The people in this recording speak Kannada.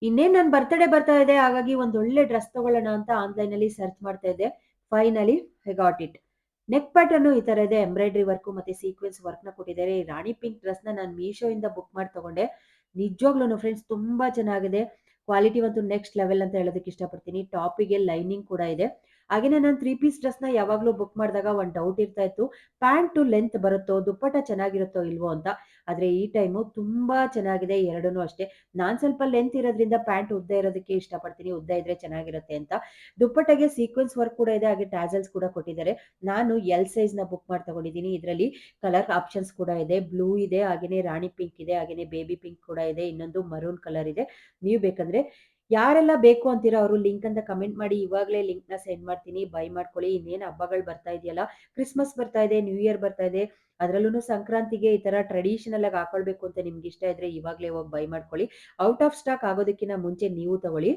ಇನ್ನೇನ್ ನನ್ ಬರ್ತ್‌ಡೇ ಬರ್ತಾ ಇದೆ. ಹಾಗಾಗಿ ಒಂದೊಳ್ಳೆ ಡ್ರೆಸ್ ತಗೊಳ್ಳೋಣ ಅಂತ ಆನ್‌ಲೈನಲ್ಲಿ ಸರ್ಚ್ ಮಾಡ್ತಾ ಇದ್ದೆ. Finally I got it. Neck pattern ಈ ತರ ಇದೆ. ಎಂಬ್ರಾಯ್ಡರಿ ವರ್ಕು ಮತ್ತೆ ಸೀಕ್ವೆನ್ಸ್ ವರ್ಕ್‌ನ ಕೊಟ್ಟಿದ್ದಾರೆ. ಈ ರಾಣಿ ಪಿಂಕ್ ಡ್ರೆಸ್‌ನ ನಾನು ಮೀಶೋಯಿಂದ ಬುಕ್ ಮಾಡಿ ತಗೊಂಡೆ. ನಿಜವಾಗ್ಲೂನು ಫ್ರೆಂಡ್ಸ್ ತುಂಬಾ ಚೆನ್ನಾಗಿದೆ. ಕ್ವಾಲಿಟಿ ಅಂತೂ ನೆಕ್ಸ್ಟ್ ಲೆವೆಲ್ ಅಂತ ಹೇಳೋದಕ್ಕೆ ಇಷ್ಟಪಡ್ತೀನಿ. ಟಾಪಿಗೆ ಲೈನಿಂಗ್ ಕೂಡ ಇದೆ. ಹಾಗೇನೇ ನಾನು 3 ಪೀಸ್ ಡ್ರೆಸ್‌ನ ಯಾವಾಗ್ಲೂ ಬುಕ್ ಮಾಡಿದಾಗ ಒಂದು ಡೌಟ್ ಇರ್ತಾ ಇತ್ತು. ಪ್ಯಾಂಟು ಲೆಂತ್ ಬರುತ್ತೋ, ದುಪ್ಪಟ್ಟ ಚೆನ್ನಾಗಿರುತ್ತೋ ಇಲ್ವೋ ಅಂತ. ಆದ್ರೆ ಈ ಟೈಮು ತುಂಬಾ ಚೆನ್ನಾಗಿದೆ ಎರಡೂನು ಅಷ್ಟೇ. ನಾನ್ ಸ್ವಲ್ಪ ಲೆಂತ್ ಇರೋದ್ರಿಂದ ಪ್ಯಾಂಟ್ ಉದ್ದ ಇರೋದಕ್ಕೆ ಇಷ್ಟಪಡ್ತೀನಿ. ಉದ್ದ ಇದ್ರೆ ಚೆನ್ನಾಗಿರುತ್ತೆ ಅಂತ. ದುಪ್ಪಟ್ಟೆಗೆ ಸೀಕ್ವೆನ್ಸ್ ವರ್ಕ್ ಕೂಡ ಇದೆ. ಹಾಗೆ ಟ್ಯಾಸಲ್ಸ್ ಕೂಡ ಕೊಟ್ಟಿದ್ದಾರೆ. ನಾನು ಎಲ್ ಸೈಜ್‌ನ ಬುಕ್ ಮಾಡಿ ತಗೊಂಡಿದ್ದೀನಿ. ಇದರಲ್ಲಿ ಕಲರ್ ಆಪ್ಷನ್ಸ್ ಕೂಡ ಇದೆ. ಬ್ಲೂ ಇದೆ, ಹಾಗೇನೇ ರಾಣಿ ಪಿಂಕ್ ಇದೆ, ಹಾಗೇನೇ ಬೇಬಿ ಪಿಂಕ್ ಕೂಡ ಇದೆ. ಇನ್ನೊಂದು ಮರೂನ್ ಕಲರ್ ಇದೆ. ನೀವು ಬೇಕಂದ್ರೆ ಯಾರೆಲ್ಲ ಬೇಕು ಅಂತೀರೋ ಅವರು ಲಿಂಕ್ ಅಂತ ಕಮೆಂಟ್ ಮಾಡಿ. ಇವಾಗಲೇ ಲಿಂಕ್‌ನ ಸೆಂಡ್ ಮಾಡ್ತೀನಿ. ಬೈ ಮಾಡ್ಕೊಳ್ಳಿ. ಇನ್ನೇನು ಹಬ್ಬಗಳು ಬರ್ತಾ ಇದೆಯಲ್ಲ. ಕ್ರಿಸ್ಮಸ್ ಬರ್ತಾ ಇದೆ, ನ್ಯೂ ಇಯರ್ ಬರ್ತಾ ಇದೆ. ಅದರಲ್ಲೂನು ಸಂಕ್ರಾಂತಿಗೆ ಈ ತರ ಟ್ರೆಡಿಷನಲ್ ಆಗಿ ಹಾಕೊಳ್ಬೇಕು ಅಂತ ನಿಮ್ಗೆ ಇಷ್ಟ ಇದ್ರೆ ಇವಾಗಲೇ ಹೋಗಿ ಬೈ ಮಾಡ್ಕೊಳ್ಳಿ. ಔಟ್ ಆಫ್ ಸ್ಟಾಕ್ ಆಗೋದಕ್ಕಿಂತ ಮುಂಚೆ ನೀವು ತಗೊಳ್ಳಿ.